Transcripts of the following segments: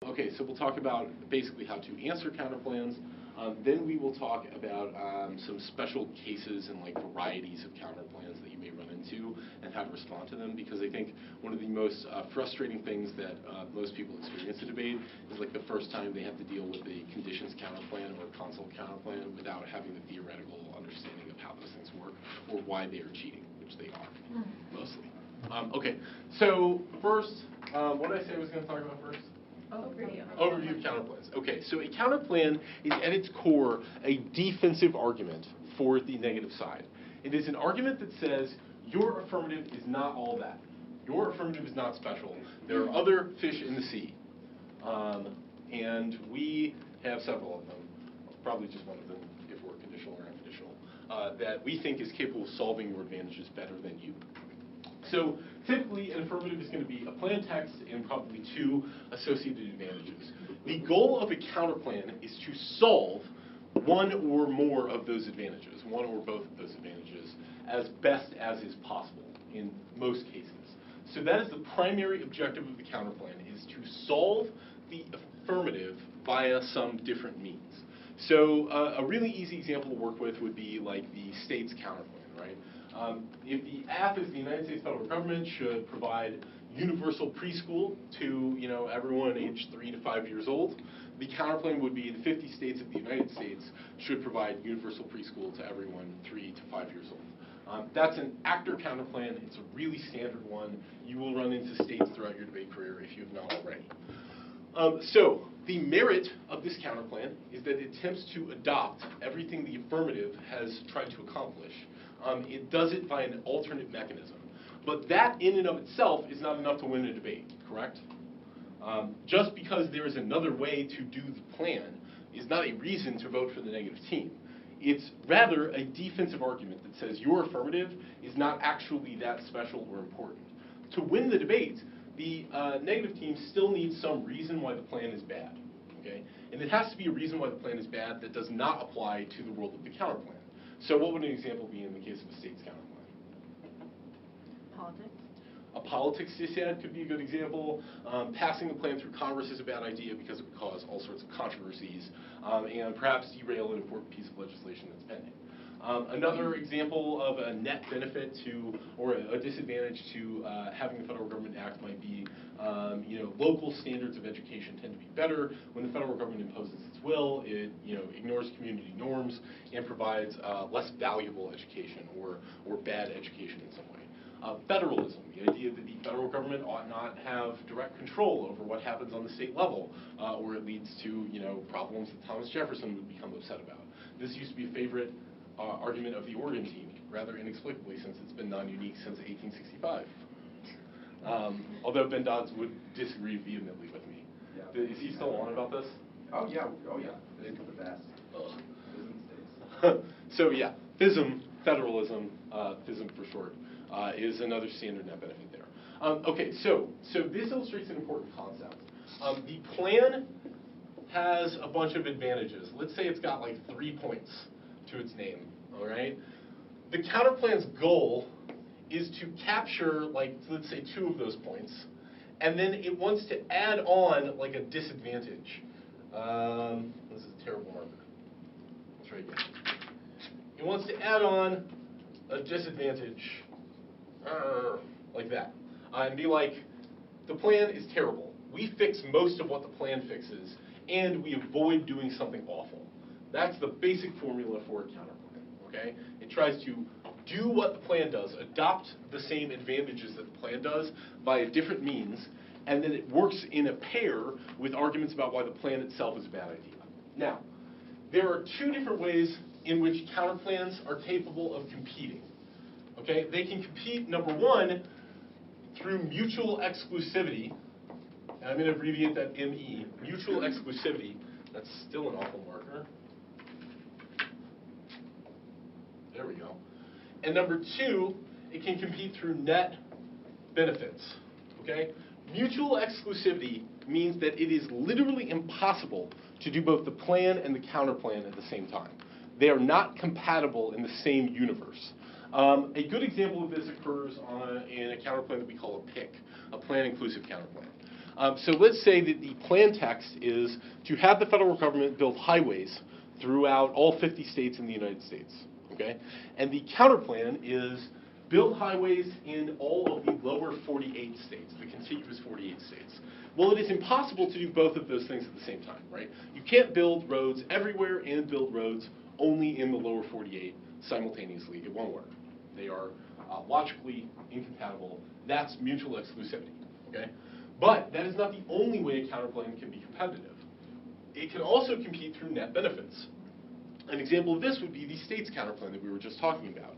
Okay, so we'll talk about basically how to answer counterplans. Then we will talk about some special cases and like varieties of counterplans that you may run into and how to respond to them, because I think one of the most frustrating things that most people experience in debate is like the first time they have to deal with a conditions counterplan or a consult counterplan without having the theoretical understanding of how those things work or why they are cheating, which they are, mostly. Okay, so first, what did I say I was going to talk about first? Overview of counterplans. Okay, so a counterplan is at its core a defensive argument for the negative side. It is an argument that says your affirmative is not all that. Your affirmative is not special. There are other fish in the sea. And we have several of them, probably just one of them if we're conditional or unconditional, that we think is capable of solving your advantages better than you. So typically, an affirmative is going to be a plan text and probably two associated advantages. The goal of a counterplan is to solve one or more of those advantages, one or both of those advantages, as best as is possible in most cases. So that is the primary objective of the counterplan, is to solve the affirmative via some different means. So a really easy example to work with would be like the state's counterplan, right? If the app is the United States federal government should provide universal preschool to everyone aged 3 to 5 years old, the counterplan would be the 50 states of the United States should provide universal preschool to everyone 3 to 5 years old. That's an actor counterplan. It's a really standard one. You will run into states throughout your debate career if you have not already. So the merit of this counterplan is that it attempts to adopt everything the affirmative has tried to accomplish. It does it by an alternate mechanism. But that in and of itself is not enough to win a debate, correct? Just because there is another way to do the plan is not a reason to vote for the negative team. It's rather a defensive argument that says your affirmative is not actually that special or important. To win the debate, the negative team still needs some reason why the plan is bad, okay? And it has to be a reason why the plan is bad that does not apply to the world of the counterplan. So what would an example be in the case of a state's counterplan? Politics. A politics dissent could be a good example. Passing the plan through Congress is a bad idea because it would cause all sorts of controversies and perhaps derail an important piece of legislation that's pending. Another example of a net benefit to, or a disadvantage to having the federal government act might be, local standards of education tend to be better when the federal government imposes its will. It, ignores community norms and provides less valuable education or bad education in some way. Federalism, the idea that the federal government ought not have direct control over what happens on the state level, or it leads to, problems that Thomas Jefferson would become upset about. This used to be a favorite argument of the Oregon team, rather inexplicably, since it's been non-unique since 1865. Although Ben Dodds would disagree vehemently with me. Yeah. Is he still on about this? Oh yeah, it's the best. So yeah, FISM, federalism, FISM for short, is another standard net benefit there. Okay, so this illustrates an important concept. The plan has a bunch of advantages. Let's say it's got like 3 points to its name, all right? The counterplan's goal is to capture, like, let's say 2 of those points, and then it wants to add on, like, a disadvantage. This is a terrible marker. Let's try again. It wants to add on a disadvantage, like that, and be like, the plan is terrible. We fix most of what the plan fixes, and we avoid doing something awful. That's the basic formula for a counterplan, okay? It tries to do what the plan does, adopt the same advantages that the plan does by a different means, and then it works in a pair with arguments about why the plan itself is a bad idea. Now, there are 2 different ways in which counterplans are capable of competing, okay? They can compete, number 1, through mutual exclusivity, and I'm going to abbreviate that ME, mutual exclusivity. That's still an awful marker. There we go. And number 2, it can compete through net benefits, okay? Mutual exclusivity means that it is literally impossible to do both the plan and the counterplan at the same time. They are not compatible in the same universe. A good example of this occurs in a counterplan that we call a PIC, a plan-inclusive counterplan. So let's say that the plan text is to have the federal government build highways throughout all 50 states in the United States, okay? And the counterplan is build highways in all of the lower 48 states, the contiguous 48 states. Well, it is impossible to do both of those things at the same time, right? You can't build roads everywhere and build roads only in the lower 48 simultaneously. It won't work. They are logically incompatible. That's mutual exclusivity, okay? But that is not the only way a counterplan can be competitive. It can also compete through net benefits. An example of this would be the states counterplan that we were just talking about.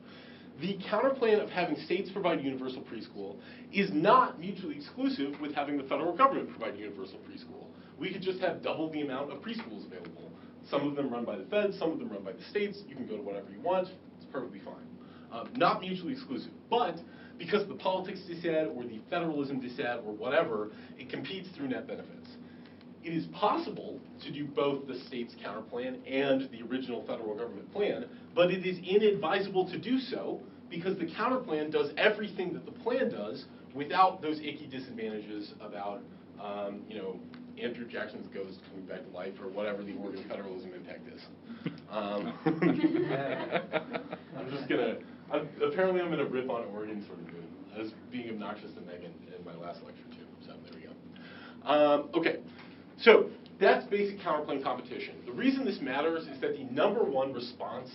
The counterplan of having states provide universal preschool is not mutually exclusive with having the federal government provide universal preschool. We could just have double the amount of preschools available. Some of them run by the feds, some of them run by the states. You can go to whatever you want. It's perfectly fine. Not mutually exclusive. But because of the politics dissad or the federalism dissad or whatever, it competes through net benefits. It is possible to do both the state's counterplan and the original federal government plan, but it is inadvisable to do so because the counterplan does everything that the plan does without those icky disadvantages about, Andrew Jackson's ghost coming back to life or whatever the Oregon federalism impact is. I'm just gonna. Apparently, I'm gonna rip on Oregon sort of as being obnoxious to Megan in my last lecture too. So there we go. Okay. So that's basic counterplan competition. The reason this matters is that the #1 response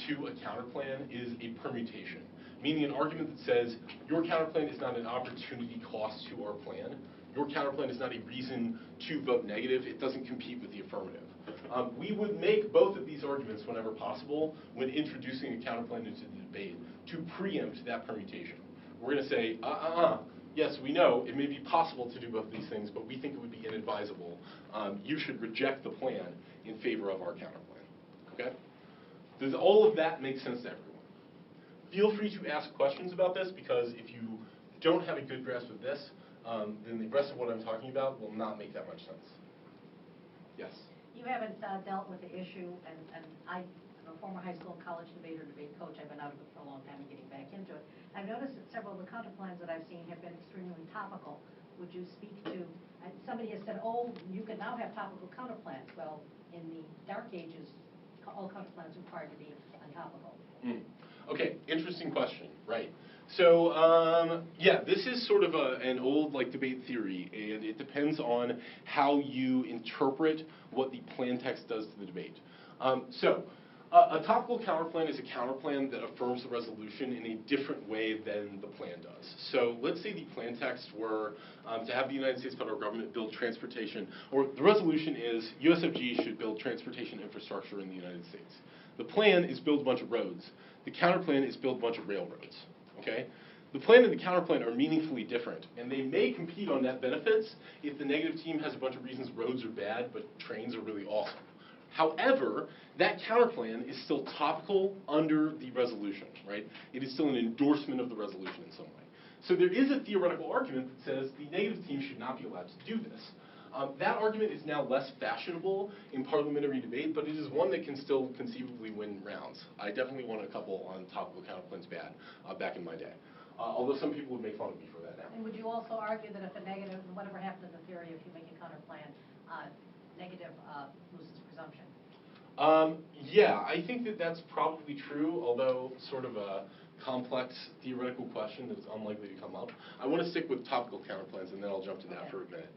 to a counterplan is a permutation, meaning an argument that says your counterplan is not an opportunity cost to our plan. Your counterplan is not a reason to vote negative. It doesn't compete with the affirmative. We would make both of these arguments whenever possible when introducing a counterplan into the debate to preempt that permutation. We're going to say, yes, we know it may be possible to do both of these things, but we think it would be inadvisable. You should reject the plan in favor of our counterplan. Okay? Does all of that make sense to everyone? Feel free to ask questions about this, because if you don't have a good grasp of this, then the rest of what I'm talking about will not make that much sense. Yes? You haven't dealt with the issue, and I'm a former high school and college debater, debate coach. I've been out of it for a long time and getting back into it. I've noticed that several of the counterplans that I've seen have been extremely topical. Would you speak to, somebody has said, oh, you can now have topical counterplans. Well, in the dark ages, all counterplans required to be untopical. Okay, interesting question, right. So, yeah, this is sort of an old debate theory, and it depends on how you interpret what the plan text does to the debate. A topical counterplan is a counterplan that affirms the resolution in a different way than the plan does. So let's say the plan text were to have the United States federal government build transportation, or the resolution is USFG should build transportation infrastructure in the United States. The plan is build a bunch of roads. The counterplan is build a bunch of railroads. Okay? The plan and the counterplan are meaningfully different, and they may compete on net benefits if the negative team has a bunch of reasons roads are bad, but trains are really awesome. However, that counterplan is still topical under the resolution, right? It is still an endorsement of the resolution in some way. So there is a theoretical argument that says the negative team should not be allowed to do this. That argument is now less fashionable in parliamentary debate, but it is one that can still conceivably win rounds. I definitely won a couple on topical counterplans back in my day. Although some people would make fun of me for that now. And would you also argue that if a negative, whatever happens in the theory, if you make a counterplan, negative loses presumption? Yeah, I think that that's probably true, although sort of a complex theoretical question that's unlikely to come up. I want to stick with topical counterplans, and then I'll jump to that for a minute.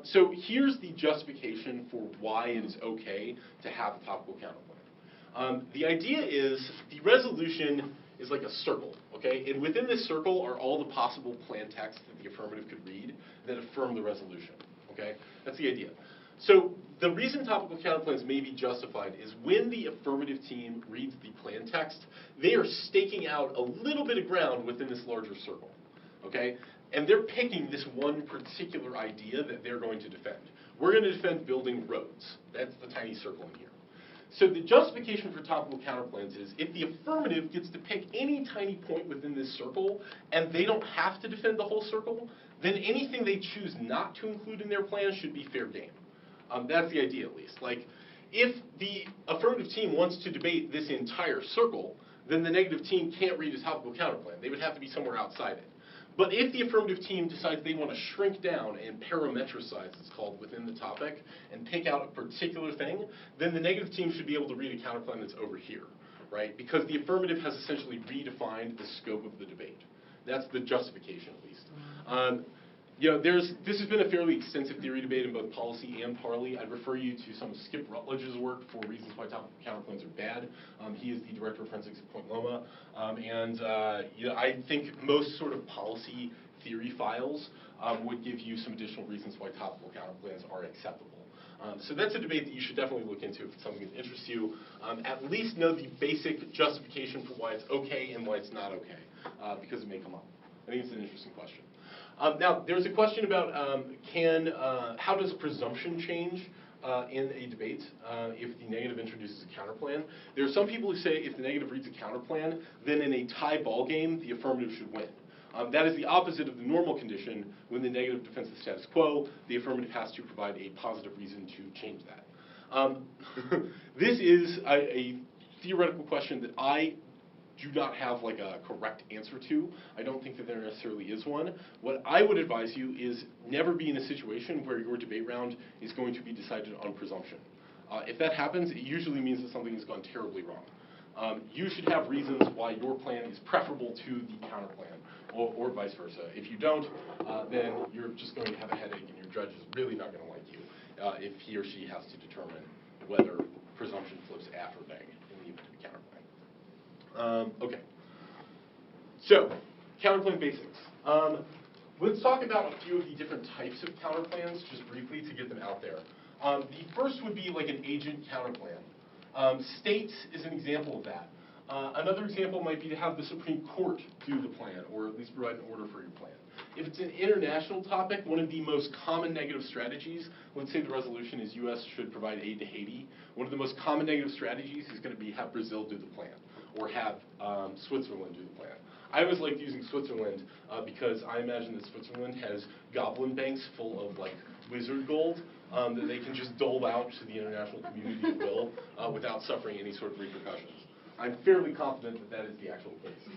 So here's the justification for why it is okay to have a topical counterplan. The idea is the resolution is like a circle, okay? And within this circle are all the possible plan texts that the affirmative could read that affirm the resolution, okay? That's the idea. So the reason topical counterplans may be justified is when the affirmative team reads the plan text, they are staking out a little bit of ground within this larger circle, okay? And they're picking this one particular idea that they're going to defend. We're going to defend building roads. That's the tiny circle in here. So the justification for topical counterplans is if the affirmative gets to pick any tiny point within this circle and they don't have to defend the whole circle, then anything they choose not to include in their plan should be fair game. That's the idea, at least. Like, if the affirmative team wants to debate this entire circle, then the negative team can't read a topical counterplan. They would have to be somewhere outside it. But if the affirmative team decides they want to shrink down and parametricize, it's called, within the topic, and pick out a particular thing, then the negative team should be able to read a counterplan that's over here, right? Because the affirmative has essentially redefined the scope of the debate. That's the justification, at least. You know, this has been a fairly extensive theory debate in both policy and parley. I'd refer you to some of Skip Rutledge's work for reasons why topical counterplans are bad. He is the director of forensics at Point Loma. You know, I think most sort of policy theory files would give you some additional reasons why topical counterplans are acceptable. So that's a debate that you should definitely look into if it's something that interests you. At least know the basic justification for why it's okay and why it's not okay, because it may come up. I think it's an interesting question. Now, there's a question about how does presumption change in a debate if the negative introduces a counterplan? There are some people who say if the negative reads a counterplan, then in a tie ball game, the affirmative should win. That is the opposite of the normal condition. When the negative defends the status quo, the affirmative has to provide a positive reason to change that. This is a theoretical question that I do not have like a correct answer to. I don't think that there necessarily is one. What I would advise you is never be in a situation where your debate round is going to be decided on presumption. If that happens, it usually means that something has gone terribly wrong. You should have reasons why your plan is preferable to the counterplan, or vice versa. If you don't, then you're just going to have a headache, and your judge is really not going to like you if he or she has to determine whether presumption flips af or neg in the event of a counterplan. Okay. So, Counterplan Basics. Let's talk about a few of the different types of counterplans, just briefly to get them out there. The first would be like an agent counterplan. State is an example of that. Another example might be to have the Supreme Court do the plan, or at least provide an order for your plan. If it's an international topic, one of the most common negative strategies, let's say the resolution is U.S. should provide aid to Haiti, one of the most common negative strategies is going to be have Brazil do the plan, or have Switzerland do the plan. I always liked using Switzerland because I imagine that Switzerland has goblin banks full of like wizard gold that they can just dole out to the international community at will without suffering any sort of repercussions. I'm fairly confident that that is the actual case.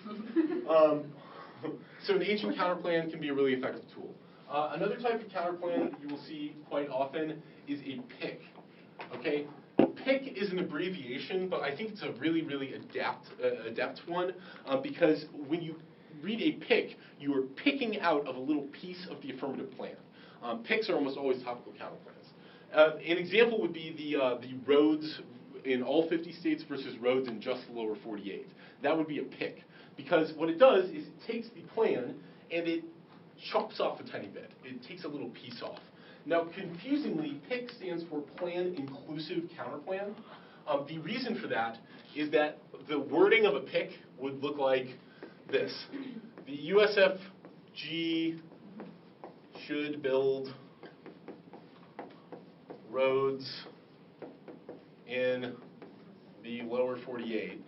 So an agent counterplan can be a really effective tool. Another type of counterplan that you will see quite often is a PIC. Okay? PIC is an abbreviation, but I think it's a really, really adept one because when you read a PIC, you are picking out of a little piece of the affirmative plan. PICs are almost always topical counterplans. An example would be the roads in all 50 states versus roads in just the lower 48. That would be a PIC because what it does is it takes the plan and it chops off a tiny bit. It takes a little piece off. Now, confusingly, PIC stands for Plan Inclusive Counterplan. The reason for that is that the wording of a PIC would look like this. The USFG should build roads in the lower 48.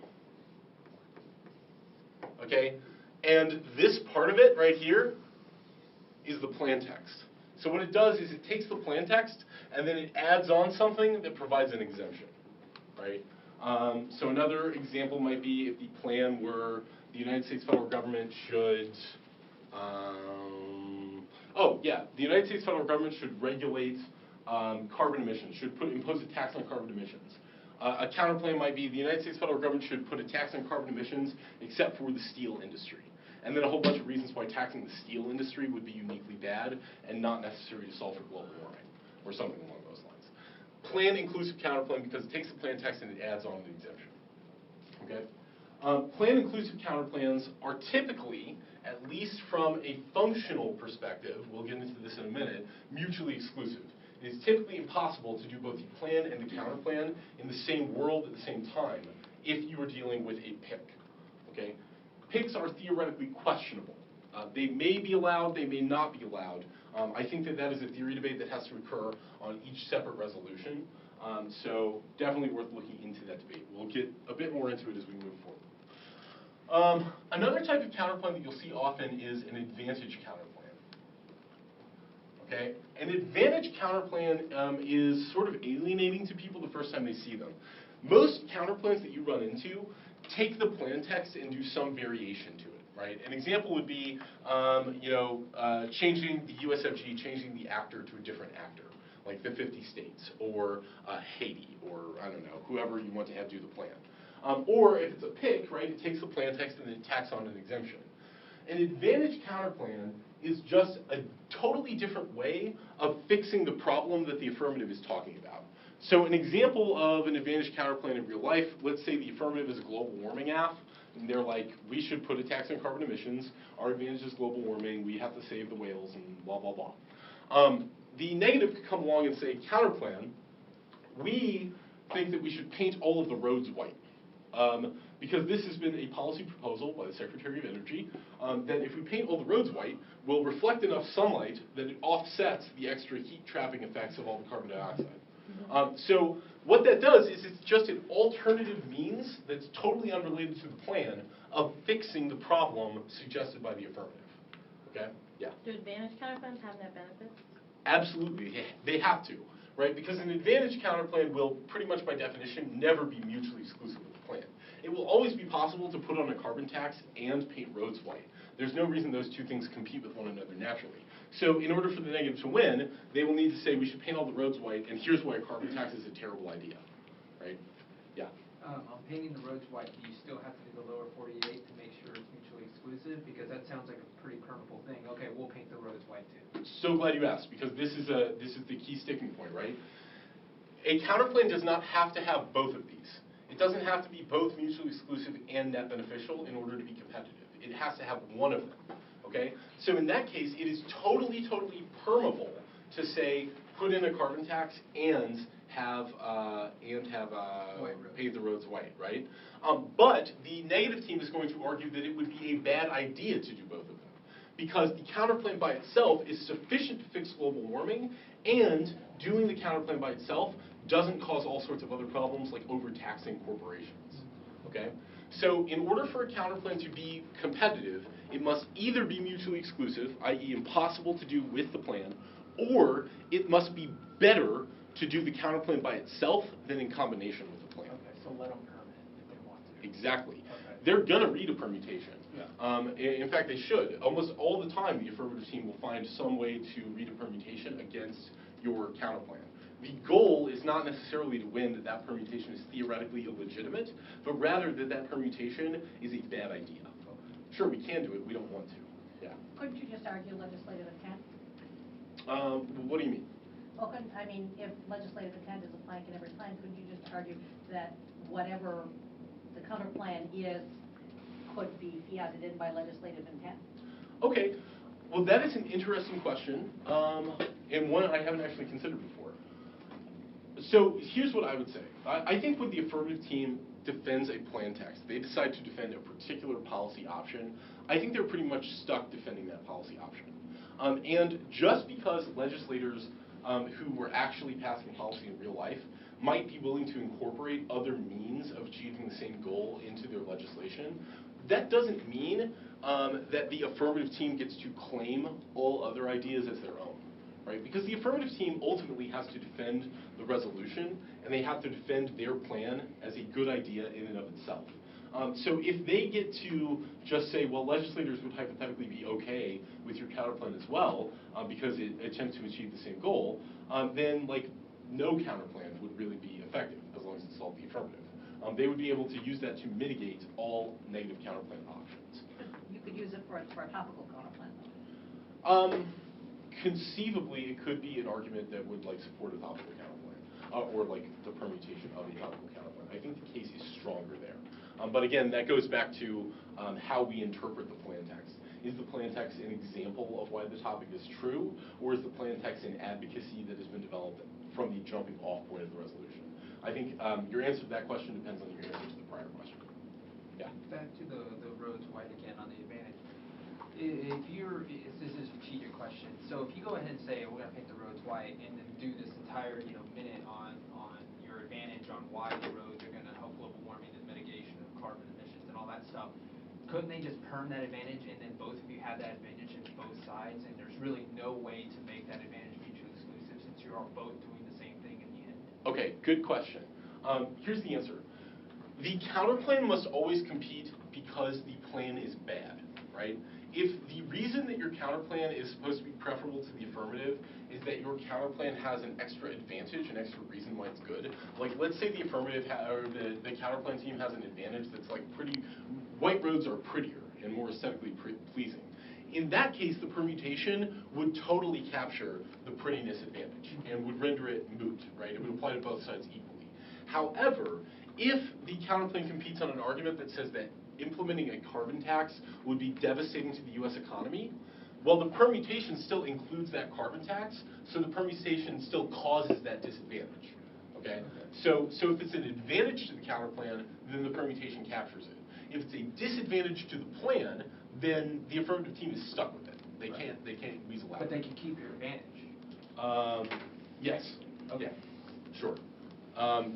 Okay? And this part of it right here is the plan text. So what it does is it takes the plan text and then it adds on something that provides an exemption, right? So another example might be if the plan were the United States federal government should, the United States federal government should regulate carbon emissions, should impose a tax on carbon emissions. A counterplan might be the United States federal government should put a tax on carbon emissions except for the steel industry. And then a whole bunch of reasons why taxing the steel industry would be uniquely bad and not necessary to solve for global warming, or something along those lines. Plan inclusive counterplan because it takes the plan text and it adds on an exemption. Okay? Plan inclusive counterplans are typically, at least from a functional perspective, we'll get into this in a minute, mutually exclusive. It is typically impossible to do both the plan and the counterplan in the same world at the same time if you are dealing with a PIC. Okay? PICs are theoretically questionable. They may be allowed, they may not be allowed. I think that that is a theory debate that has to occur on each separate resolution. So definitely worth looking into that debate. We'll get a bit more into it as we move forward. Another type of counterplan that you'll see often is an advantage counterplan. Okay? An advantage counterplan is sort of alienating to people the first time they see them. Most counterplans that you run into take the plan text and do some variation to it. right? An example would be, changing the USFG, changing the actor to a different actor, like the 50 states, or Haiti, or I don't know, whoever you want to have do the plan. Or if it's a PIC, right, it takes the plan text and it tacks on an exemption. An advantage counterplan is just a totally different way of fixing the problem that the affirmative is talking about. So an example of an advantage counterplan in real life, let's say the affirmative is a global warming app, and they're like, we should put a tax on carbon emissions, our advantage is global warming, we have to save the whales, and blah, blah, blah. The negative could come along and say, counterplan, we think that we should paint all of the roads white. Because this has been a policy proposal by the Secretary of Energy, that if we paint all the roads white, we'll reflect enough sunlight that it offsets the extra heat trapping effects of all the carbon dioxide. So what that does is it's just an alternative means that's totally unrelated to the plan of fixing the problem suggested by the affirmative. Okay? Yeah. Do advantage counterplans have that benefit? Absolutely. They have to, right? Because an advantage counterplan will pretty much by definition never be mutually exclusive with the plan. It will always be possible to put on a carbon tax and paint roads white. There's no reason those two things compete with one another naturally. So in order for the negative to win, they will need to say we should paint all the roads white, and here's why a carbon tax is a terrible idea, right? Yeah. On painting the roads white, do you still have to do the lower 48 to make sure it's mutually exclusive? Because that sounds like a pretty permeable thing. Okay, we'll paint the roads white too. So glad you asked, because this is the key sticking point, right? A counterplan does not have to have both of these. It doesn't have to be both mutually exclusive and net beneficial in order to be competitive. It has to have one of them, okay? So in that case, it is totally permeable to say, put in a carbon tax and have pave the roads white, right? But the negative team is going to argue that it would be a bad idea to do both of them, because the counterplan by itself is sufficient to fix global warming, and doing the counterplan by itself doesn't cause all sorts of other problems like overtaxing corporations, okay? So in order for a counterplan to be competitive, it must either be mutually exclusive, i.e. impossible to do with the plan, or it must be better to do the counterplan by itself than in combination with the plan. Okay, so let them permit if they want to. Exactly. Okay. They're going to read a permutation. Yeah. In fact, they should. Almost all the time, the affirmative team will find some way to read a permutation against your counterplan. The goal is not necessarily to win that that permutation is theoretically illegitimate, but rather that that permutation is a bad idea. Sure, we can do it. We don't want to. Yeah. Couldn't you just argue legislative intent? What do you mean? Well, if legislative intent is a plank in every plan, couldn't you just argue that whatever the counterplan is could be fiated in by legislative intent? Okay. Well, that is an interesting question, and one I haven't actually considered before. So here's what I would say. I think when the affirmative team defends a plan text, they decide to defend a particular policy option, I think they're pretty much stuck defending that policy option. And just because legislators who were actually passing policy in real life might be willing to incorporate other means of achieving the same goal into their legislation, that doesn't mean that the affirmative team gets to claim all other ideas as their own. Right? Because the affirmative team ultimately has to defend the resolution, and they have to defend their plan as a good idea in and of itself. So if they get to just say, well, legislators would hypothetically be okay with your counterplan as well, because it attempts to achieve the same goal, then like no counterplan would really be effective as long as it solved the affirmative. They would be able to use that to mitigate all negative counterplan options. You could use it for a topical counterplan, though. Conceivably, it could be an argument that would like support a topical counterplan, or like the permutation of a topical counterplan. I think the case is stronger there. But again, that goes back to how we interpret the plan text. Is the plan text an example of why the topic is true, or is the plan text an advocacy that has been developed from the jumping off point of the resolution? I think your answer to that question depends on your answer to the prior question. Yeah. Back to the roads white again on the advantage. This is a strategic question. So if you go ahead and say, we're going to paint the roads white, and then do this entire minute on your advantage on why the roads are going to help global warming and mitigation of carbon emissions and all that stuff, couldn't they just perm that advantage, and then both of you have that advantage in both sides, and there's really no way to make that advantage mutually exclusive since you're all both doing the same thing in the end? Okay, good question. Here's the answer. The counterplan must always compete because the plan is bad, right? If the reason that your counterplan is supposed to be preferable to the affirmative is that your counterplan has an extra advantage, an extra reason why it's good, like let's say the affirmative or the counterplan team has an advantage that's like white roads are prettier and more aesthetically pleasing. In that case, the permutation would totally capture the prettiness advantage and would render it moot, right? It would apply to both sides equally. However, if the counterplan competes on an argument that says that implementing a carbon tax would be devastating to the U.S. economy, well, the permutation still includes that carbon tax, so the permutation still causes that disadvantage, okay? So if it's an advantage to the counterplan, then the permutation captures it. If it's a disadvantage to the plan, then the affirmative team is stuck with it. They can't weasel out. But they can keep your advantage. Yes. Okay. Yeah, sure.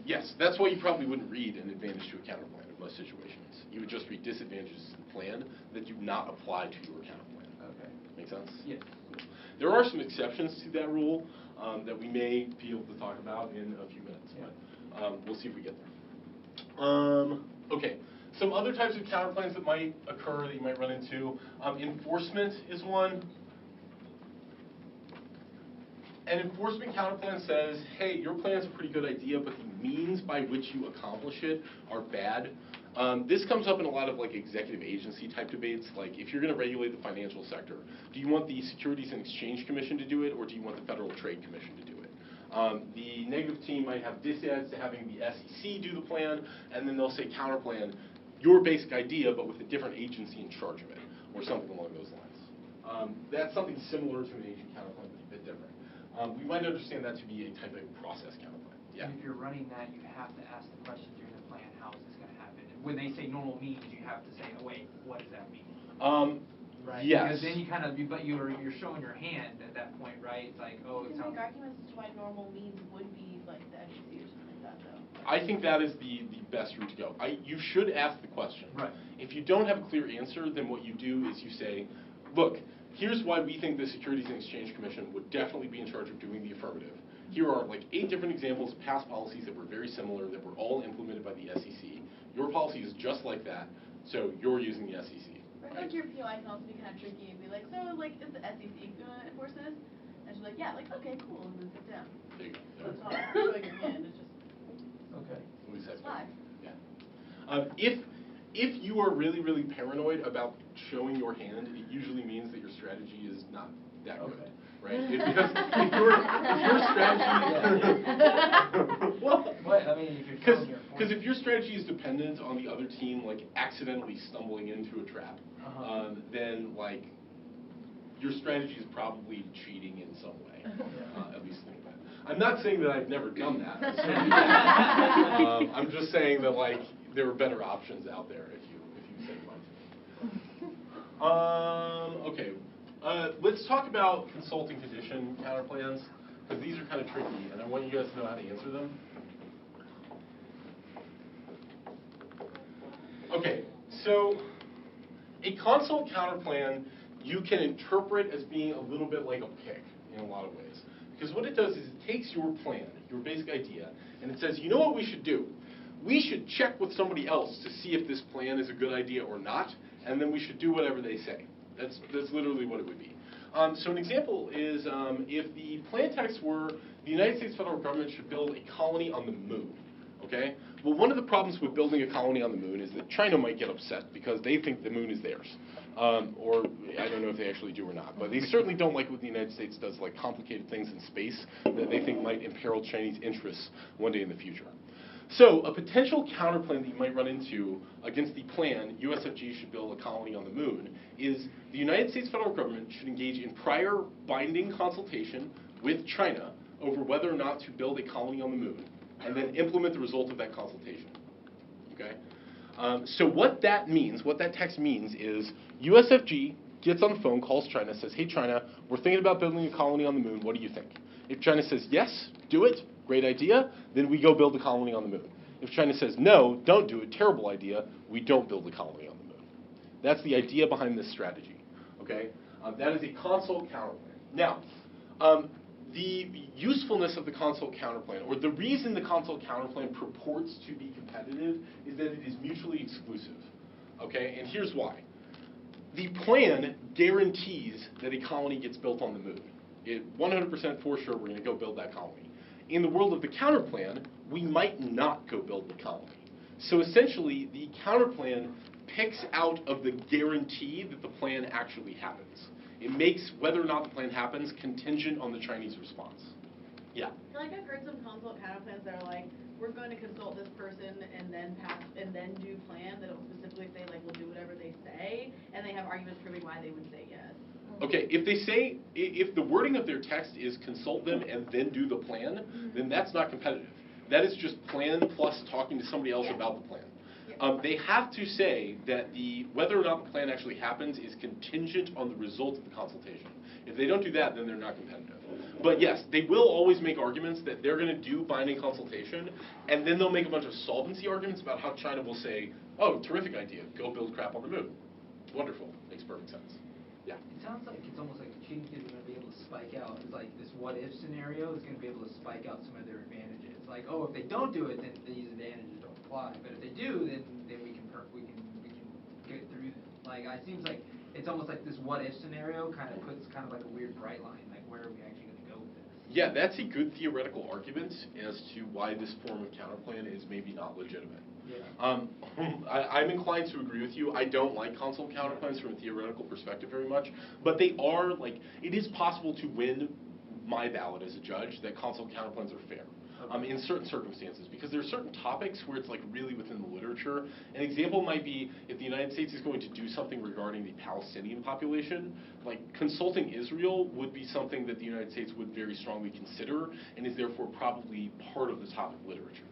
Yes, that's why you probably wouldn't read an advantage to a counterplan in most situations. You would just read disadvantages to the plan that do not apply to your counterplan. Okay. Make sense? Yes. Cool. There are some exceptions to that rule that we may be able to talk about in a few minutes, but we'll see if we get there. Okay. Some other types of counterplans that might occur that you might run into. Enforcement is one. An enforcement counterplan says, hey, your plan's a pretty good idea, but the means by which you accomplish it are bad. This comes up in a lot of like executive agency type debates, like if you're going to regulate the financial sector, do you want the Securities and Exchange Commission to do it, or do you want the Federal Trade Commission to do it? The negative team might have disads to having the SEC do the plan, and then they'll say counterplan, your basic idea, but with a different agency in charge of it, or something along those lines. That's something similar to an agent counterplan, but a bit different. We might understand that to be a type of process counterplan. Yeah. And if you're running that, you have to ask the question during the plan, how is this going to happen? And when they say normal means, you have to say, oh wait, what does that mean? Right. Yes. Because then you kind of, but you're showing your hand at that point, right? It's like, oh, You it can sounds. make arguments as to why normal means would be like the SEC or something like that, though. I think that is the best route to go. You should ask the question. Right. If you don't have a clear answer, then what you do is you say, look, here's why we think the Securities and Exchange Commission would definitely be in charge of doing the affirmative. Here are like 8 different examples of past policies that were very similar, that were all implemented by the SEC. Your policy is just like that, so you're using the SEC. I feel like your POI can also be kind of tricky and be like, so like, is the SEC gonna enforce this? And she's like, yeah, like, okay, cool, and then sit down. There you go. So it's not showing your hand, it's just, Okay. At least that's live. Yeah. If you are really, really paranoid about showing your hand, it usually means that your strategy is not that good, Okay. right? Because if your strategy, well, What? I mean, if you're showing your because if your strategy is dependent on the other team like accidentally stumbling into a trap, then like your strategy is probably cheating in some way, at least a little bit. I'm not saying that I've never done that. I'm just saying that like there are better options out there if you say one. Okay. Let's talk about consulting condition counterplans, because these are kind of tricky, and I want you guys to know how to answer them. Okay, so a consult counterplan you can interpret as being a little bit like a pick in a lot of ways. Because what it does is it takes your plan, your basic idea, and it says, you know what we should do? We should check with somebody else to see if this plan is a good idea or not, and then we should do whatever they say. That's literally what it would be. So an example is if the plan text were the United States federal government should build a colony on the moon. Okay? Well, one of the problems with building a colony on the moon is that China might get upset because they think the moon is theirs. Or I don't know if they actually do or not. But they certainly don't like what the United States does, like complicated things in space that they think might imperil Chinese interests one day in the future. So a potential counterplan that you might run into against the plan USFG should build a colony on the moon is the United States federal government should engage in prior binding consultation with China over whether or not to build a colony on the moon, and then implement the result of that consultation. Okay? So what that means, what that text means is USFG gets on the phone, calls China, says, hey China, we're thinking about building a colony on the moon, what do you think? If China says, yes, do it, great idea, then we go build a colony on the moon. If China says, no, don't do it, terrible idea, we don't build a colony on the moon. That's the idea behind this strategy. Okay? That is a consult counterplan. Now, the usefulness of the consult counterplan, or the reason the consult counterplan purports to be competitive, is that it is mutually exclusive. Okay? And here's why. The plan guarantees that a colony gets built on the moon. It 100% for sure we're going to go build that colony. In the world of the counterplan, we might not go build the colony. So essentially, the counterplan picks out of the guarantee that the plan actually happens. It makes whether or not the plan happens contingent on the Chinese response. Yeah. I feel like I've heard some consult counterplans that are like, we're going to consult this person and then pass and then do plan that will specifically say like we'll do whatever they say, and they have arguments proving why they would say yes. Okay, if they say, if the wording of their text is consult them and then do the plan, then that's not competitive. That is just plan plus talking to somebody else about the plan. They have to say that whether or not the plan actually happens is contingent on the result of the consultation. If they don't do that, then they're not competitive. But yes, they will always make arguments that they're going to do binding consultation, and then they'll make a bunch of solvency arguments about how China will say, oh, terrific idea, go build crap on the moon. Wonderful, makes perfect sense. Yeah. It sounds like it's almost like the cheating is going to be able to spike out. It's like this what-if scenario is going to be able to spike out some of their advantages. Like, oh, if they don't do it, then these advantages don't apply. But if they do, then we can get through them. Like, it seems like it's almost like this what-if scenario kind of puts kind of like a weird bright line. Like, where are we actually going to go with this? Yeah, that's a good theoretical argument as to why this form of counterplan is maybe not legitimate. Yeah. I'm inclined to agree with you. I don't like consult counterplans from a theoretical perspective very much, but they are, like, it is possible to win my ballot as a judge that consult counterplans are fair. In certain circumstances, because there are certain topics where it's like really within the literature. An example might be if the United States is going to do something regarding the Palestinian population, like consulting Israel would be something that the United States would very strongly consider and is therefore probably part of the topic literature.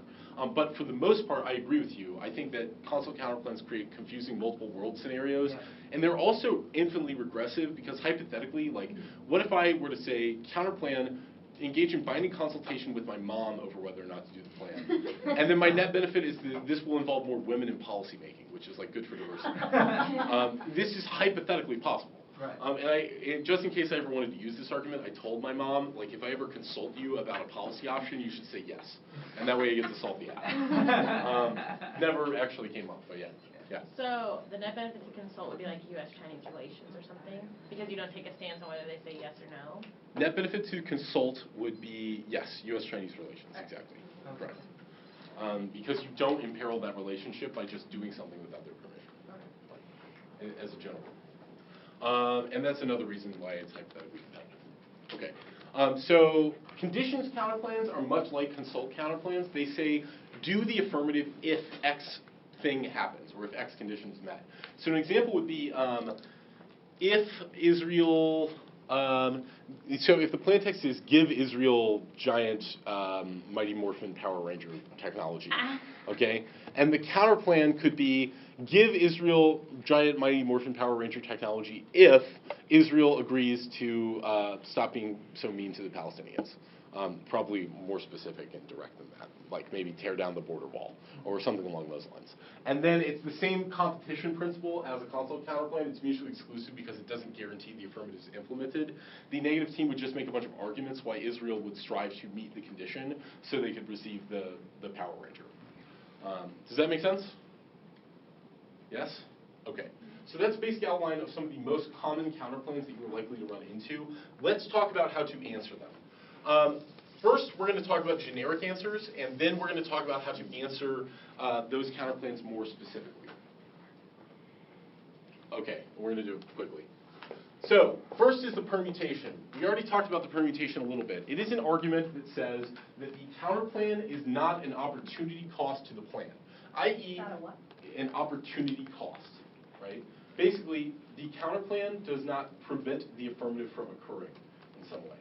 But for the most part, I agree with you. I think that consult counterplans create confusing multiple world scenarios, and they're also infinitely regressive because hypothetically, like, what if I were to say counterplan engage in binding consultation with my mom over whether or not to do the plan. And then my net benefit is that this will involve more women in policymaking, which is like good for diversity. This is hypothetically possible. Right. And just in case I ever wanted to use this argument, I told my mom, like, if I ever consult you about a policy option, you should say yes. And that way I get to solve the app. Never actually came up, but yeah. Yeah. So the net benefit to consult would be like U.S.-Chinese relations or something? Because you don't take a stance on whether they say yes or no? Net benefit to consult would be, yes, U.S.-Chinese relations, exactly. Okay. Correct. Because you don't imperil that relationship by just doing something without their permission, like, as a general rule. And that's another reason why it's hypothetically competitive. Okay. So conditions counterplans are much like consult counterplans. They say do the affirmative if X thing happens, or if X condition is met. So an example would be if Israel, so if the plan text is give Israel giant Mighty Morphin Power Ranger technology, okay? And the counterplan could be give Israel giant Mighty Morphin Power Ranger technology if Israel agrees to stop being so mean to the Palestinians. Probably more specific and direct than that, like maybe tear down the border wall or something along those lines. And then it's the same competition principle as a consult counterplan. It's mutually exclusive because it doesn't guarantee the affirmative is implemented. The negative team would just make a bunch of arguments why Israel would strive to meet the condition so they could receive the Power Ranger. Does that make sense? Yes? Okay. So that's a basic outline of some of the most common counterplans that you're likely to run into. Let's talk about how to answer them. First, we're going to talk about generic answers, and then we're going to talk about how to answer those counterplans more specifically. Okay, we're going to do it quickly. So, first is the permutation. We already talked about the permutation a little bit. It is an argument that says that the counterplan is not an opportunity cost to the plan, i.e. an opportunity cost, right? Basically, the counterplan does not prevent the affirmative from occurring in some way.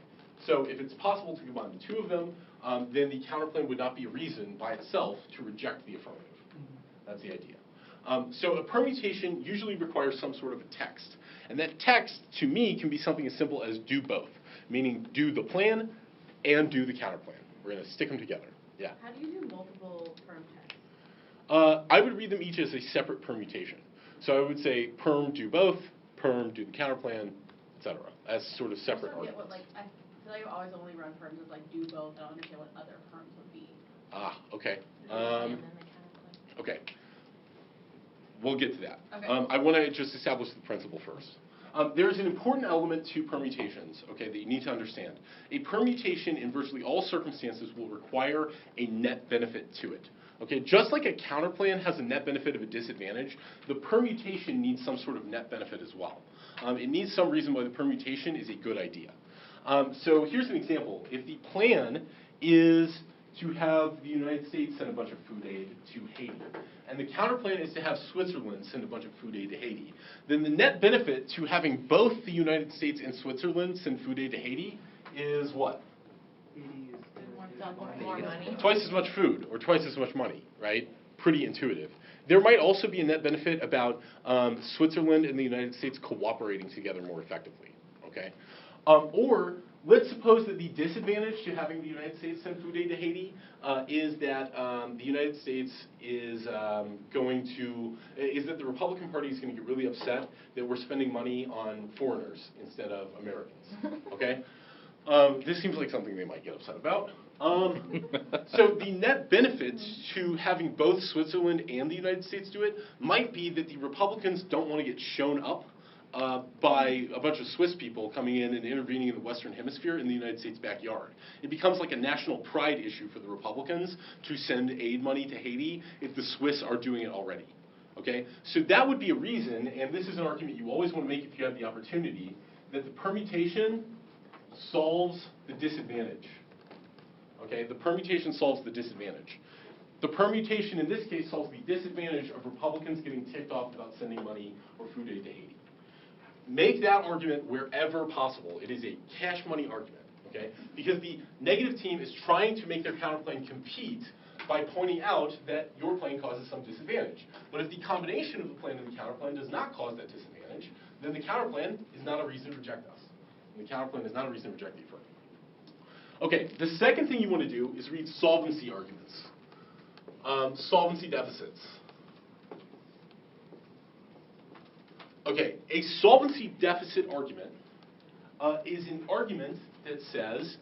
So if it's possible to combine the two of them, then the counterplan would not be a reason by itself to reject the affirmative. That's the idea. So a permutation usually requires some sort of a text. And that text, to me, can be something as simple as do both, meaning do the plan and do the counterplan. We're going to stick them together. Yeah? How do you do multiple perm texts? I would read them each as a separate permutation. So I would say perm do both, perm do the counterplan, etc. as sort of separate arguments. I feel like I always only run perms as like do both. I don't understand what other perms would be. Ah, okay. Okay. we'll get to that. Okay. I want to just establish the principle first. There's an important element to permutations, okay, that you need to understand. A permutation in virtually all circumstances will require a net benefit to it. Okay, just like a counterplan has a net benefit of a disadvantage, the permutation needs some sort of net benefit as well. It needs some reason why the permutation is a good idea. So here's an example. If the plan is to have the United States send a bunch of food aid to Haiti, and the counterplan is to have Switzerland send a bunch of food aid to Haiti, then the net benefit to having both the United States and Switzerland send food aid to Haiti is what? More money. Twice as much food, or twice as much money, right? Pretty intuitive. There might also be a net benefit about Switzerland and the United States cooperating together more effectively, okay? Or let's suppose that the disadvantage to having the United States send food aid to Haiti is that the United States is that the Republican Party is going to get really upset that we're spending money on foreigners instead of Americans, okay? This seems like something they might get upset about. So the net benefits to having both Switzerland and the United States do it might be that the Republicans don't want to get shown up by a bunch of Swiss people coming in and intervening in the Western Hemisphere in the United States backyard. It becomes like a national pride issue for the Republicans to send aid money to Haiti if the Swiss are doing it already. Okay? So that would be a reason, and this is an argument you always want to make if you have the opportunity, that the permutation solves the disadvantage. Okay? The permutation solves the disadvantage. The permutation in this case solves the disadvantage of Republicans getting ticked off about sending money or food aid to Haiti. Make that argument wherever possible. It is a cash money argument, okay? Because the negative team is trying to make their counterplan compete by pointing out that your plan causes some disadvantage. But if the combination of the plan and the counterplan does not cause that disadvantage, then the counterplan is not a reason to reject us. And the counterplan is not a reason to reject the affirmative. Okay, the second thing you want to do is read solvency arguments. Solvency deficits. Okay, a solvency deficit argument is an argument that says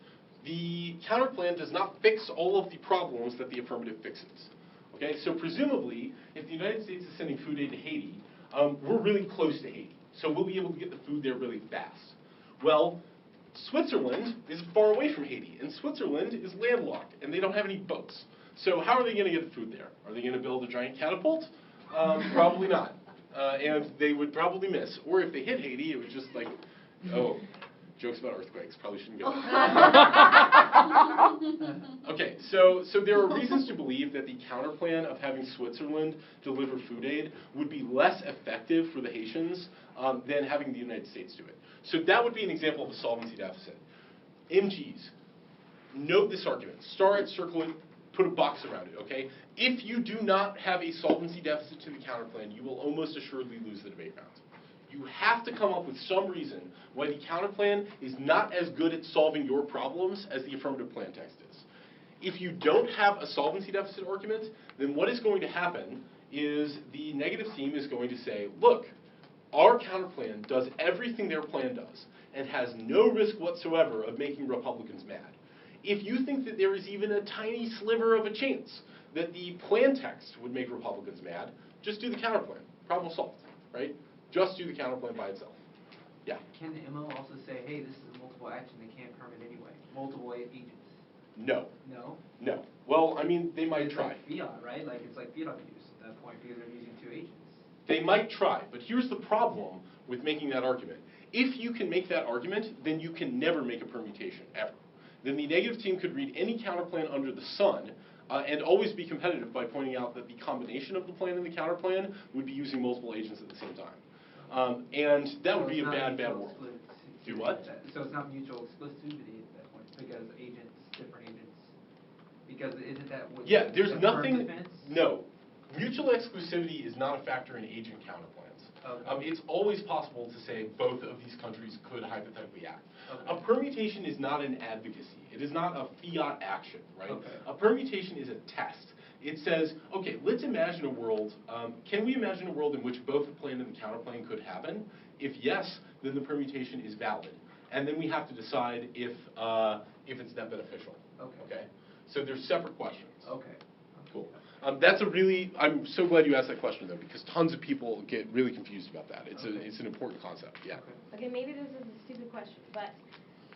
the counterplan does not fix all of the problems that the affirmative fixes. Okay, so presumably, if the United States is sending food aid to Haiti, we're really close to Haiti, so we'll be able to get the food there really fast. Well, Switzerland is far away from Haiti, and Switzerland is landlocked, and they don't have any boats. So how are they going to get the food there? Are they going to build a giant catapult? Probably not. And they would probably miss. Or if they hit Haiti, it would just like, oh, jokes about earthquakes. Probably shouldn't go there. Okay, so there are reasons to believe that the counterplan of having Switzerland deliver food aid would be less effective for the Haitians than having the United States do it. So that would be an example of a solvency deficit. MGs, note this argument. Star it, circle it, put a box around it, okay? If you do not have a solvency deficit to the counterplan, you will almost assuredly lose the debate round. You have to come up with some reason why the counterplan is not as good at solving your problems as the affirmative plan text is. If you don't have a solvency deficit argument, then what is going to happen is the negative team is going to say, look, our counterplan does everything their plan does and has no risk whatsoever of making Republicans mad. If you think that there is even a tiny sliver of a chance that the plan text would make Republicans mad, just do the counterplan. Problem solved, right? Just do the counterplan by itself. Yeah? Can the MO also say, hey, this is a multiple action, they can't permit anyway? Multiple agents? No. No? No. Well, I mean, they might It's try. like fiat, right? Like, it's like fiat abuse at that point because they're using two agents. They might try, but here's the problem with making that argument. If you can make that argument, then you can never make a permutation, ever. Then the negative team could read any counterplan under the sun and always be competitive by pointing out that the combination of the plan and the counterplan would be using multiple agents at the same time. And that would be a bad world. Do what? So it's not mutual exclusivity at that point because agents, different agents, because isn't that what? Yeah, there's the nothing, defense? no. Mutual exclusivity is not a factor in agent counterplans. Okay. It's always possible to say both of these countries could hypothetically act. Okay. A permutation is not an advocacy. It is not a fiat action, right? Okay. A permutation is a test. It says, okay, let's imagine a world. Can we imagine a world in which both the plan and the counterplan could happen? If yes, then the permutation is valid. And then we have to decide if it's net beneficial. Okay. Okay? So there's separate questions. Okay. Cool. That's I'm so glad you asked that question though, because tons of people get really confused about that. It's an important concept, yeah. Okay, maybe this is a stupid question, but,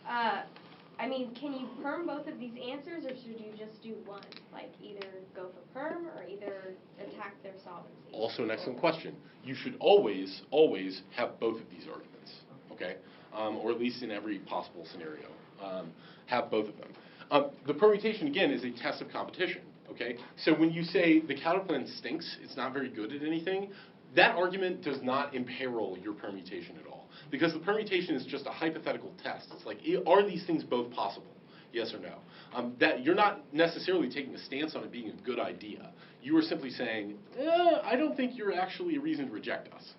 I mean, can you perm both of these answers, or should you just do one? Like, either go for perm, or either attack their solvency? Also an excellent question. You should always, always have both of these arguments, okay? Or at least in every possible scenario, have both of them. The permutation, again, is a test of competition, okay? So when you say the counterplan stinks, it's not very good at anything, that argument does not imperil your permutation at all. Because the permutation is just a hypothetical test. It's like, are these things both possible? Yes or no? That you're not necessarily taking a stance on it being a good idea. You are simply saying, I don't think you're actually a reason to reject us.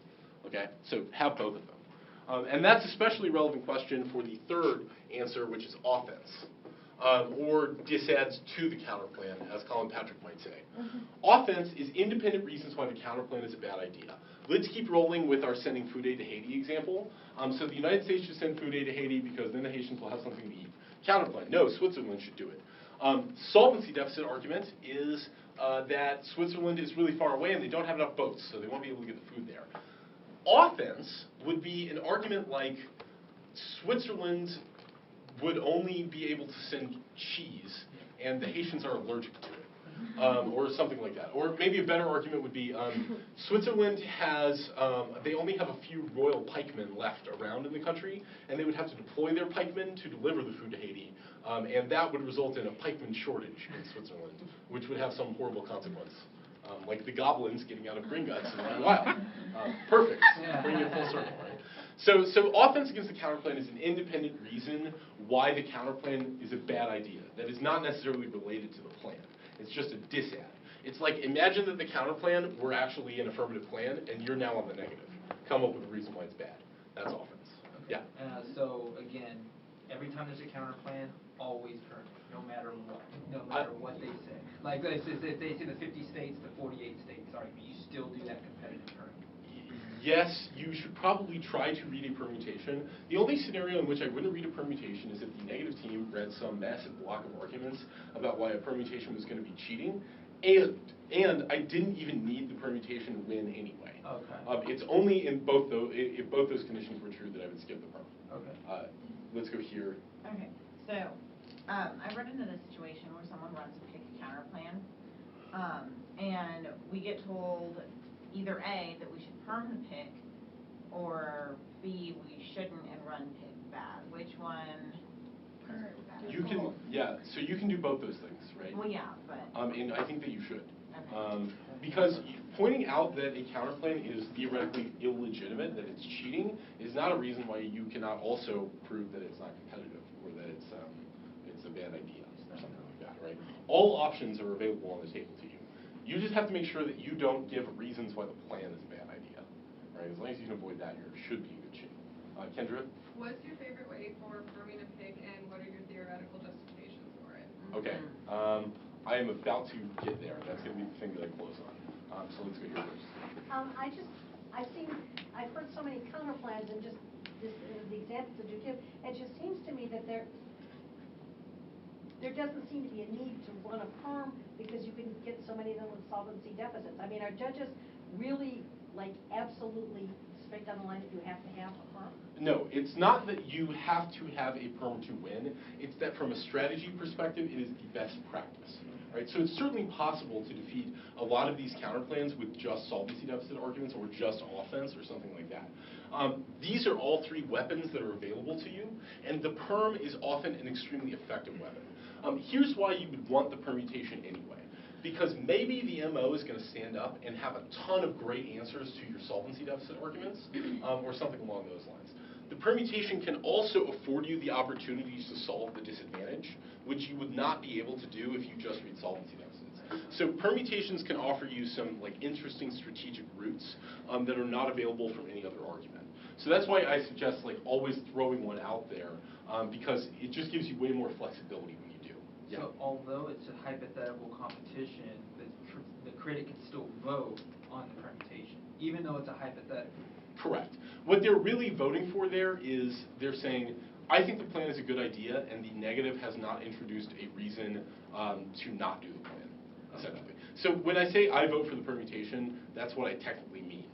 Okay? So have both of them. And that's especially relevant question for the third answer, which is offense. Or disadds to the counterplan, as Colin Patrick might say. Offense is independent reasons why the counterplan is a bad idea. Let's keep rolling with our sending food aid to Haiti example. So the United States should send food aid to Haiti because then the Haitians will have something to eat. Counterplan, no, Switzerland should do it. Solvency deficit argument is that Switzerland is really far away and they don't have enough boats, so they won't be able to get the food there. Offense would be an argument like Switzerland would only be able to send cheese, and the Haitians are allergic to it, or something like that. Or maybe a better argument would be Switzerland has, they only have a few royal pikemen left around in the country, and they would have to deploy their pikemen to deliver the food to Haiti, and that would result in a pikeman shortage in Switzerland, which would have some horrible consequence. Like the goblins getting out of Gringotts in the wild. Perfect. Bring it full circle, right? So offense against the counterplan is an independent reason why the counterplan is a bad idea. That is not necessarily related to the plan. It's just a disad. It's like, imagine that the counterplan were actually an affirmative plan, and you're now on the negative. Come up with a reason why it's bad. That's offense. Yeah? So, again, every time there's a counterplan, always perm it, no matter what. No matter what they say. Like, if they say the 50 states, the 48 states, sorry, but you still do that competitive perm. Yes, you should probably try to read a permutation. The only scenario in which I wouldn't read a permutation is if the negative team read some massive block of arguments about why a permutation was going to be cheating, and I didn't even need the permutation to win anyway. Okay. It's only in both those, if both those conditions were true, that I would skip the perm. Okay. Let's go here. Okay, so I run into this situation where someone runs a pick counterplan, and we get told either A, that we should perm the pick, or B, we shouldn't and run pick bad. Which one? You can, yeah, so you can do both those things, right? Well, yeah, but. And I think that you should. Okay. Because pointing out that a counterplan is theoretically illegitimate, that it's cheating, is not a reason why you cannot also prove that it's not competitive, or that it's a bad idea, or something like that, right? All options are available on the table to you. You just have to make sure that you don't give reasons why the plan is a bad idea, right? As long as you can avoid that, you should be in good shape. Kendra? What's your favorite way for perming a pick, and what are your theoretical justifications for it? Okay. I am about to get there. That's going to be the thing that I close on. So let's go here first. I've heard so many counterplans and just the examples that you give, it just seems to me that there doesn't seem to be a need to run a perm because you can get so many of them with solvency deficits. I mean, are judges really, like, absolutely straight down the line that you have to have a perm? No, it's not that you have to have a perm to win. It's that from a strategy perspective, it is the best practice. Right? So it's certainly possible to defeat a lot of these counterplans with just solvency deficit arguments or just offense or something like that. These are all three weapons that are available to you, and the perm is often an extremely effective weapon. Here's why you would want the permutation anyway. Because maybe the MO is going to stand up and have a ton of great answers to your solvency deficit arguments, or something along those lines. The permutation can also afford you the opportunities to solve the disadvantage, which you would not be able to do if you just read solvency deficits. So permutations can offer you some interesting strategic routes that are not available from any other argument. So that's why I suggest always throwing one out there, because it just gives you way more flexibility when you do. Yeah. So although it's a hypothetical competition, the critic can still vote on the permutation, even though it's a hypothetical. Correct. What they're really voting for there is they're saying, I think the plan is a good idea, and the negative has not introduced a reason to not do the plan, essentially. So when I say I vote for the permutation, that's what I technically mean,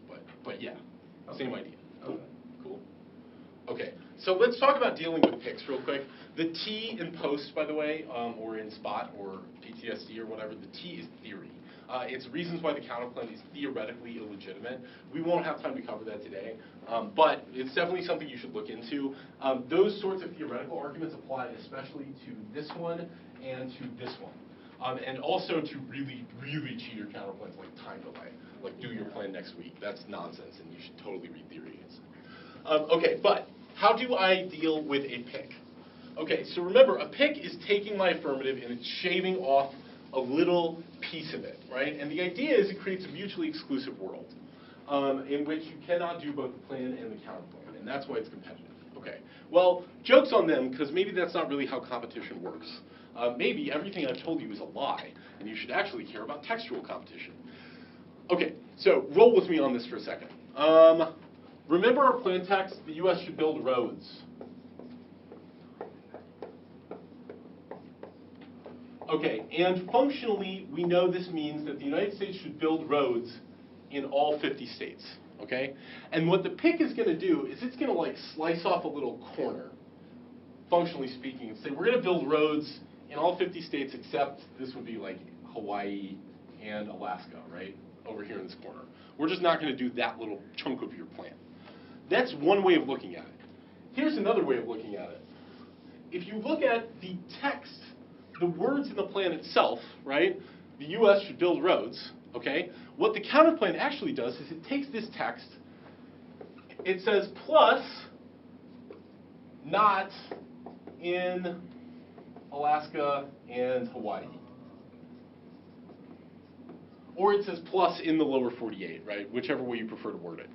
but yeah, same idea. Cool. Okay. Cool. Okay, so let's talk about dealing with picks real quick. The T in post, by the way, or in spot or PTSD or whatever, the T is theory. It's reasons why the counterplan is theoretically illegitimate. We won't have time to cover that today, but it's definitely something you should look into. Those sorts of theoretical arguments apply especially to this one and to this one. And also to really, really cheater counterplans like time delay, like do your plan next week. That's nonsense, and you should totally read theory against it. Okay, but how do I deal with a pick? Okay, so remember, a pick is taking my affirmative and it's shaving off a little piece of it, right? And the idea is it creates a mutually exclusive world in which you cannot do both the plan and the counterplan, and that's why it's competitive. Okay, well, joke's on them, because maybe that's not really how competition works. Maybe everything I've told you is a lie, and you should actually care about textual competition. Okay, so roll with me on this for a second. Remember our plan text, the U.S. should build roads. Okay, and functionally, we know this means that the United States should build roads in all 50 states, okay? And what the pick is going to do is it's going to like slice off a little corner, functionally speaking, and say we're going to build roads in all 50 states except this would be like Hawaii and Alaska, right? Over here in this corner. We're just not going to do that little chunk of your plan. That's one way of looking at it. Here's another way of looking at it. If you look at the text, the words in the plan itself, right? The U.S. should build roads, okay? What the counterplan actually does is it takes this text, it says plus not in Alaska and Hawaii. Or it says plus in the lower 48, right? Whichever way you prefer to word it.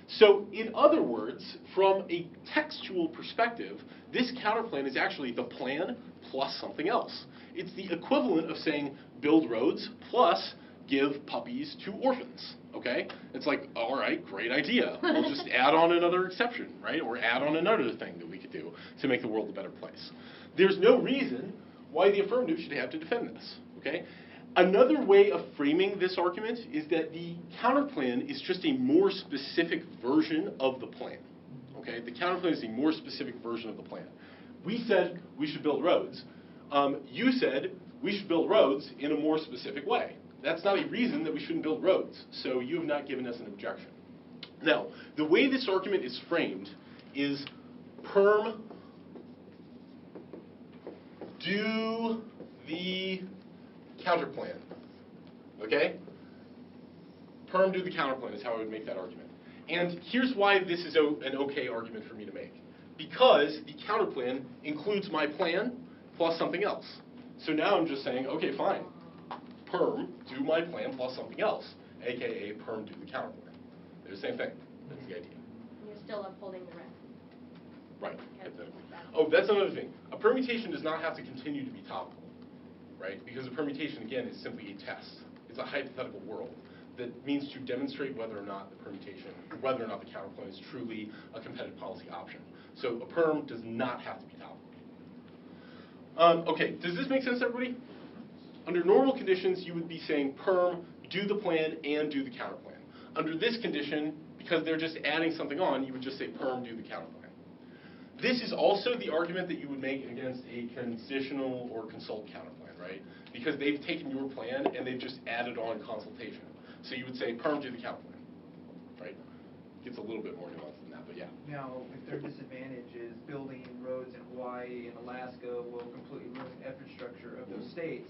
So in other words, from a textual perspective, this counterplan is actually the plan plus something else. It's the equivalent of saying build roads plus give puppies to orphans, okay? It's like, all right, great idea. We'll just add on another exception, right? Or add on another thing that we could do to make the world a better place. There's no reason why the affirmative should have to defend this, okay? Another way of framing this argument is that the counterplan is just a more specific version of the plan, okay? The counterplan is a more specific version of the plan. We said we should build roads. You said we should build roads in a more specific way. That's not a reason that we shouldn't build roads, so you have not given us an objection. Now, the way this argument is framed is perm do the counterplan, okay? Perm do the counterplan is how I would make that argument. And here's why this is an okay argument for me to make. Because the counterplan includes my plan plus something else. So now I'm just saying, okay, fine. Perm do my plan plus something else, aka perm do the counterplan. They're the same thing. That's the idea. You're still upholding the rest. Right. Oh, that's another thing. A permutation does not have to continue to be topical, right? Because a permutation, again, is simply a test. It's a hypothetical world that means to demonstrate whether or not the permutation, whether or not the counterplan is truly a competitive policy option. So a perm does not have to be topical. Okay, does this make sense, everybody? Under normal conditions, you would be saying perm, do the plan, and do the counterplan. Under this condition, because they're just adding something on, you would just say perm, do the counterplan. This is also the argument that you would make against a conditional or consult counterplan, right? Because they've taken your plan and they've just added on consultation. So you would say perm, do the counterplan, right? Gets a little bit more nuanced than that, but yeah. Now, if their disadvantage is building roads in Hawaii and Alaska will completely ruin the infrastructure of those states,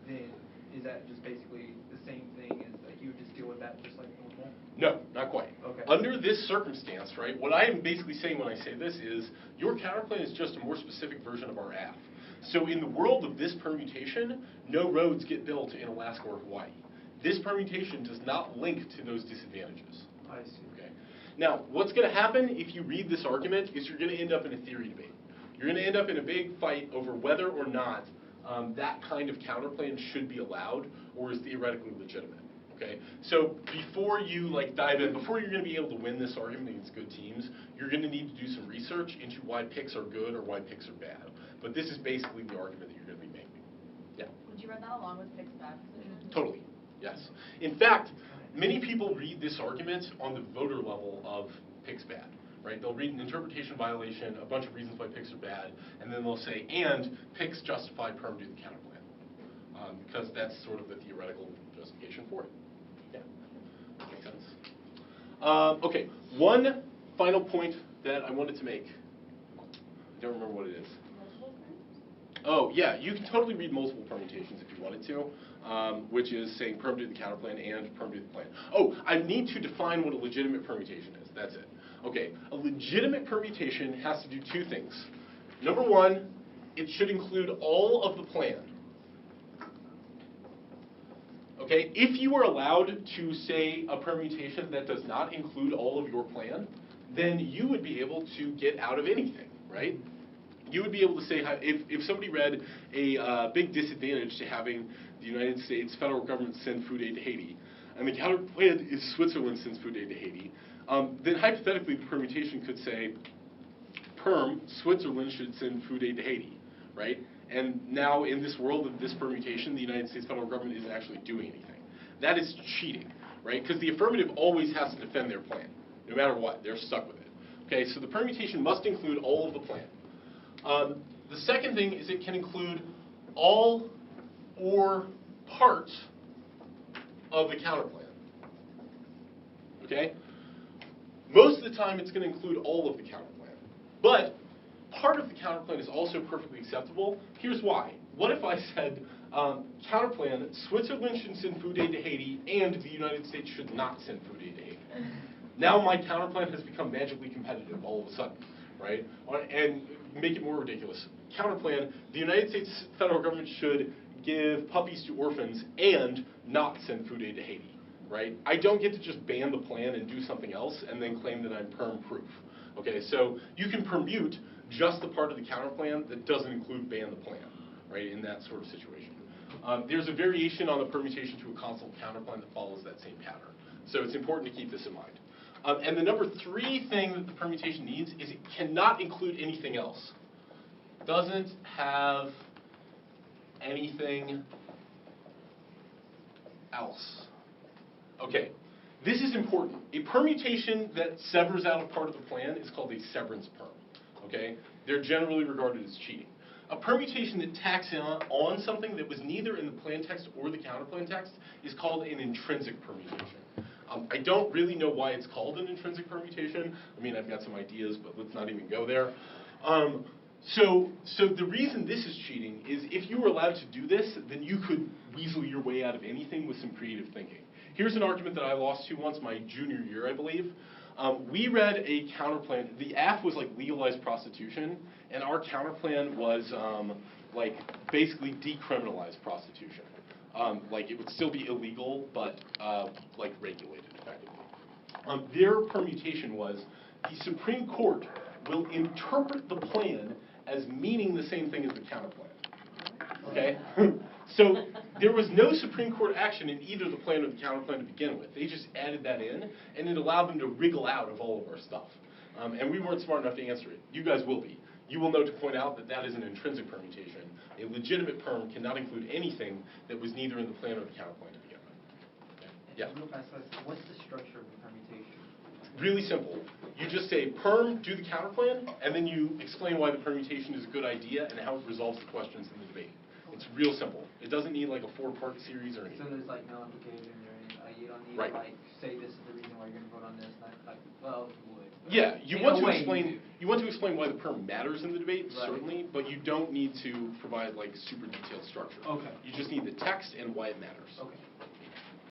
then is that just basically the same thing as like you would just deal with that just like normal? No, not quite. Okay. Under this circumstance, right, what I am basically saying when I say this is your counterplan is just a more specific version of our AF. So in the world of this permutation, no roads get built in Alaska or Hawaii. This permutation does not link to those disadvantages. I see. Okay. Now, what's going to happen if you read this argument is you're going to end up in a theory debate. You're going to end up in a big fight over whether or not that kind of counterplan should be allowed or is theoretically legitimate. Okay, so before you dive in, before you're going to be able to win this argument against good teams, you're going to need to do some research into why picks are good or why picks are bad. But this is basically the argument that you're going to be making. Yeah. Would you run that along with Pick's bad position? Totally. Yes. In fact, many people read this argument on the voter level of PIC's bad, right? They'll read an interpretation violation, a bunch of reasons why PICs are bad, and then they'll say, and PICs justify perm due to the counterplan, because that's sort of the theoretical justification for it. Yeah, makes sense. Okay, one final point that I wanted to make. I don't remember what it is. Oh, yeah, you can totally read multiple permutations if you wanted to, which is saying perm due to the counterplan and perm due to the plan. Oh, I need to define what a legitimate permutation is. That's it. Okay, a legitimate permutation has to do two things. Number one, it should include all of the plan. Okay, if you are allowed to say a permutation that does not include all of your plan, then you would be able to get out of anything, right? You would be able to say, if somebody read a big disadvantage to having the United States federal government send food aid to Haiti, and the counterplan is Switzerland sends food aid to Haiti, then hypothetically the permutation could say, perm, Switzerland should send food aid to Haiti, right? And now in this world of this permutation, the United States federal government isn't actually doing anything. That is cheating, right? Because the affirmative always has to defend their plan. No matter what, they're stuck with it. Okay, so the permutation must include all of the plan. The second thing is it can include all or part of the counterplan. Okay? Most of the time it's going to include all of the counterplan. But part of the counterplan is also perfectly acceptable. Here's why. What if I said, counterplan, Switzerland should send food aid to Haiti, and the United States should not send food aid to Haiti? Now my counterplan has become magically competitive all of a sudden, right? And make it more ridiculous. Counterplan, the United States federal government should give puppies to orphans and not send food aid to Haiti, right? I don't get to just ban the plan and do something else and then claim that I'm perm-proof. Okay, so you can permute just the part of the counterplan that doesn't include ban the plan, right, in that sort of situation. There's a variation on the permutation to a console counterplan that follows that same pattern. So it's important to keep this in mind. And the number three thing that the permutation needs is it cannot include anything else. Doesn't have anything else. Okay, this is important. A permutation that severs out a part of the plan is called a severance perm. Okay, they're generally regarded as cheating. A permutation that tacks on something that was neither in the plan text or the counterplan text is called an intrinsic permutation. I don't really know why it's called an intrinsic permutation. I mean, I've got some ideas, but let's not even go there. So the reason this is cheating is if you were allowed to do this, then you could weasel your way out of anything with some creative thinking. Here's an argument that I lost to once my junior year, I believe. We read a counterplan. The AF was like legalized prostitution, and our counterplan was like basically decriminalized prostitution. Like it would still be illegal, but like regulated effectively. Their permutation was the Supreme Court will interpret the plan as meaning the same thing as the counterplan. Okay? So there was no Supreme Court action in either the plan or the counterplan to begin with. They just added that in, and it allowed them to wriggle out of all of our stuff. And we weren't smart enough to answer it. You guys will be. You will know to point out that that is an intrinsic permutation. A legitimate perm cannot include anything that was neither in the plan or the counterplan to begin with. Okay. Yeah? Real fast, what's the structure of the permutation? Really simple. You just say perm, do the counterplan, and then you explain why the permutation is a good idea and how it resolves the questions in the debate. It's real simple. It doesn't need like a 4-part series or anything. So there's like no implication or anything. You don't need right. to like say this is the reason why you're going to vote on this. Not like, well, you would. Yeah, you want to explain. You want to explain why the perm matters in the debate, right. Certainly, but you don't need to provide like super detailed structure. Okay. You just need the text and why it matters. Okay.